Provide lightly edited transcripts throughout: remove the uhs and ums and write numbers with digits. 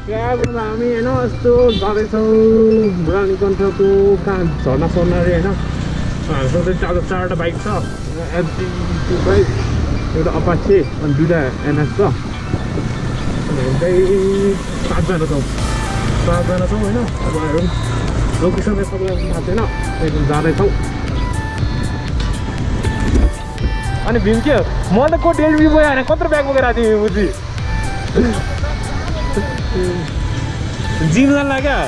हामी होइन यस्तो जाँदैछौँ बुढालीकण्ठको कहाँ झर्ना सर्ना अरे होइन हामीसँग चाहिँ चारवटा बाइक छ एफजी 25 एउटा अपाचे अनि दुईवटा एनएस छ अनि हामी चाहिँ 7जना छौँ होइन अब हाम्रो लोकेसन चाहिँ सबैलाई थाहा छैन त्यही जाँदैछौँ अनि भीम के म त को डेलिभरी बोय होइन कत्रो ब्याग बोकेर आएको थिएँ बुझी जिम जान लाग्यो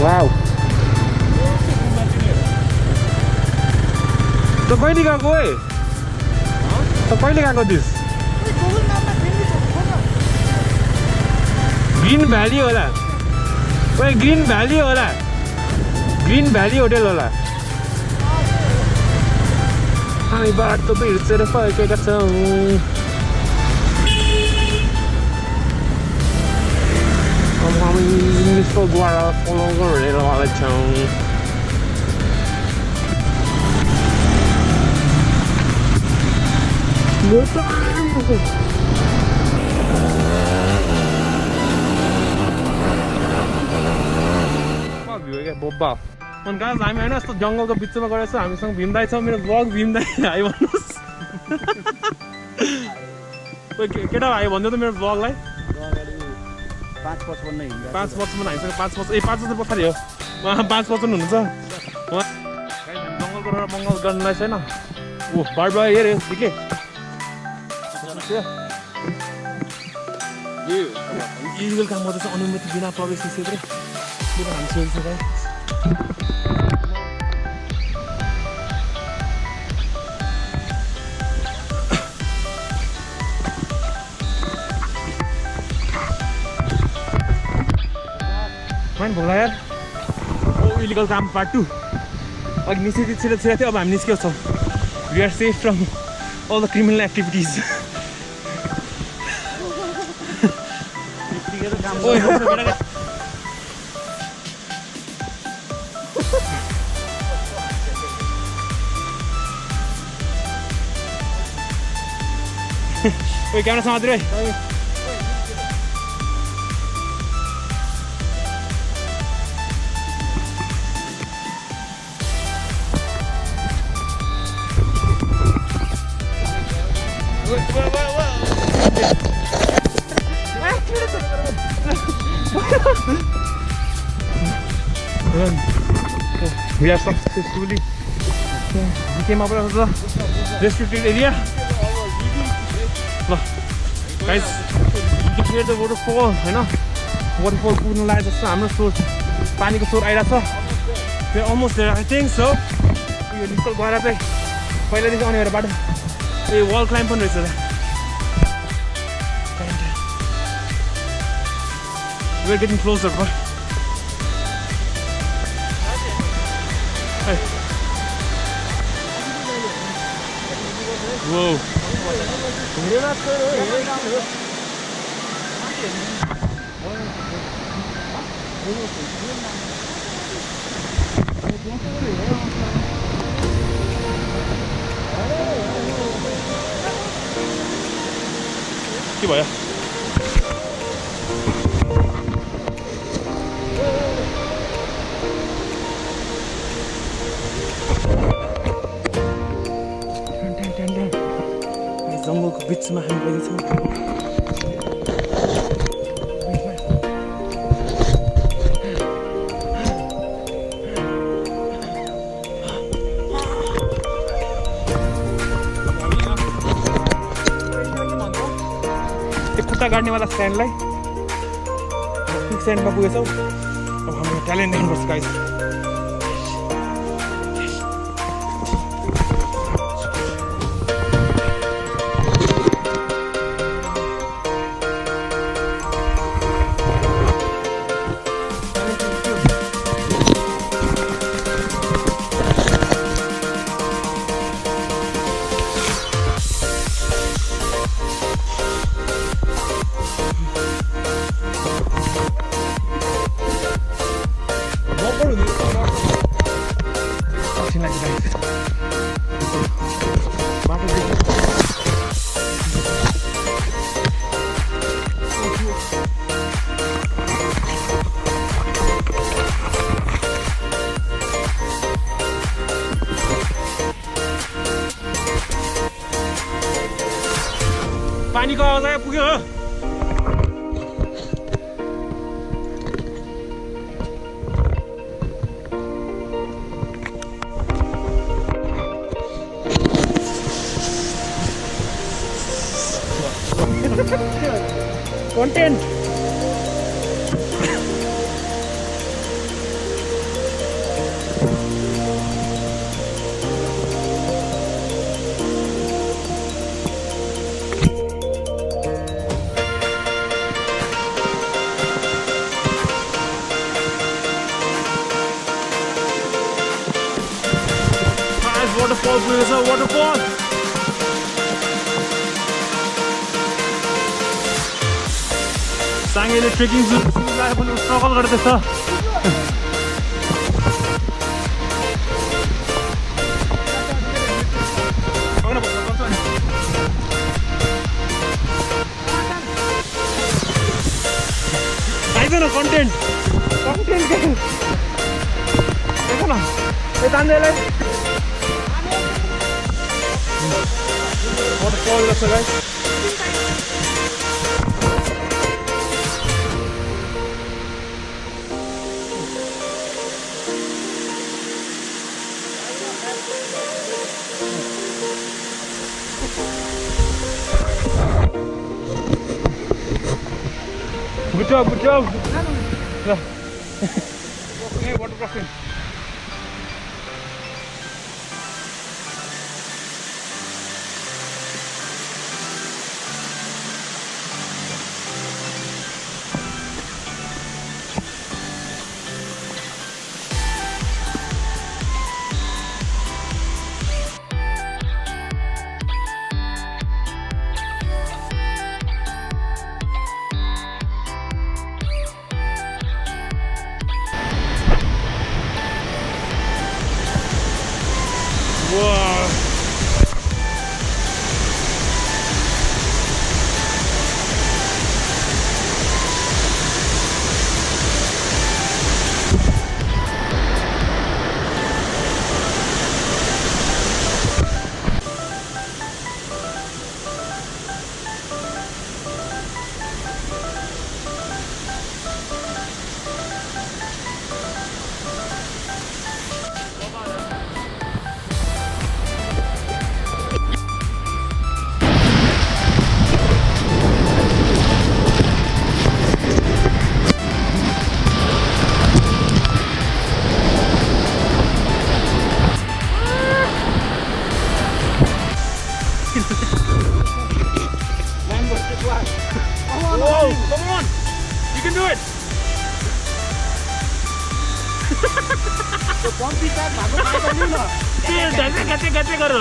Wow. So कहिले गएको है? त कहिले गएको दिस? ग्रीन भ्याली होला। ओए ग्रीन भ्याली होला। ग्रीन भ्याली होटल होला। हामी बाटो बिर्सेर फर्केका छौँ। हामी undiscovered Waterfall गरेर वाला छौँ बोब्बा अनि गाइस हामी हैन यस्तो जंगलको बिचमा गएर छौँ हामीसँग भीमदाइ छ मेरो ब्लग भीमदाइ हाइ भन्नुस् ओइ केटा हाइ भन्दियो त मेरो ब्लगलाई 555 हिँड्दा 555 हामीसँग 555 ए 5 वर्ष पछाडि हो उहाँ 555 हुनुहुन्छ उहाँ जंगलको र मंगल गर्नलाई छैन ओ बार बार हेरे दिके यो इलिगल काम गर्दैछ अनुमति बिना प्रवेश निषेध रे के हामी सोच्छ भाइ Man भोला यार ओ इलिगल काम पार्ट 2 अघि निषेधित थियो अब हामी निस्केको छौँ we are safe from all the criminal activities ओए क्यामेरा समात्नु रे We are successfully we came up with the restricted area. Look, guys, you can hear the waterfall. You know, waterfall पुग्न लागेको छ हाम्रो सोर पानीको सोर आइरहेको छ we are almost there I think so यो निकल गएर चाहिँ पहिलादेखि आउने एउटा बाटो ए वल क्लाइम्ब पनि रहेछ we are getting closer bro hey whoa के भयो जंगलको बिचमा हामी गइछौँ खुट्टा गाड्नेवाला स्ट्यान्डलाई पिक स्ट्यान्डमा पुगेछौँ अब हाम्रो ट्यालेन्ट देख्नुपर्छ गाइस पानीको आवाज पुग्यो हो Content. Nice waterfall, please. Waterfall. साङ्गेले ट्रेकिङ सुरुलाई पनि स्ट्रगल गर्दैछ आइदैन कन्टेन्ट देख न यो तान्देलाई वाटरफल रहेछ guys Good job, good job. Hey, watercrossing. Wow. Whoa, come on! You can do it! The bumpy tag, कैसे करो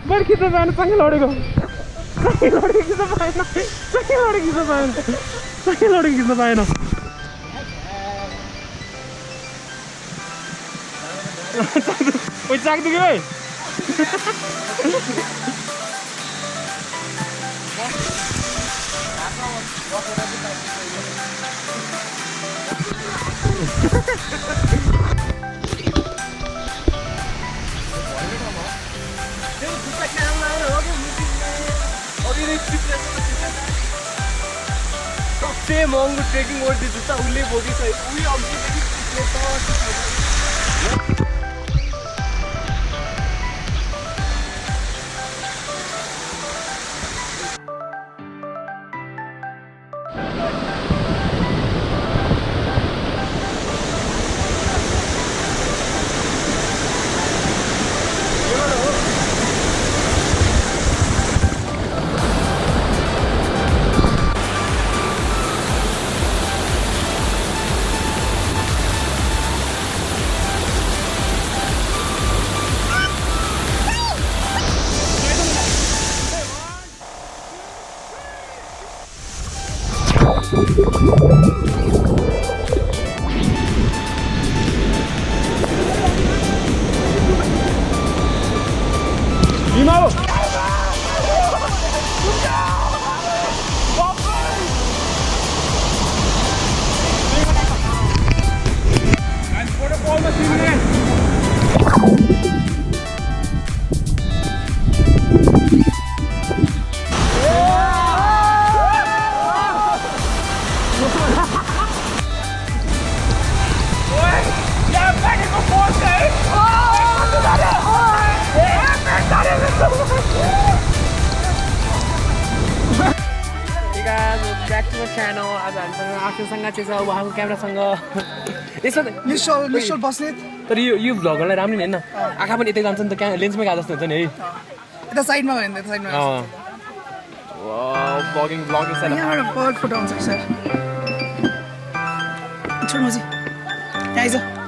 बड़ खिच्न पाएन सँगै लडेको खिच्न पाएन सँगै लडेको खिच्न पाएन ओइ चाक्दुक्यो है सबसे महँगो ट्रेकिङ गर्दै जुत्ता उसले बोकिसक्यो हाम्रो च्यानल आज हामीसँग आफूसँग चाहिँ छ उहाँको क्यामेरासँग यसो निश्चल बस्ने तर यो भ्लगरलाई राम्रो नि होइन आँखा पनि यतै जान्छ नि त लेन्समै गएको जस्तो हुन्छ नि है यता साइडमा भयो नि त साइडमा ब्लगिङ यहाँबाट फोटो आउँछ सर छोड्नु चाहिँ आइज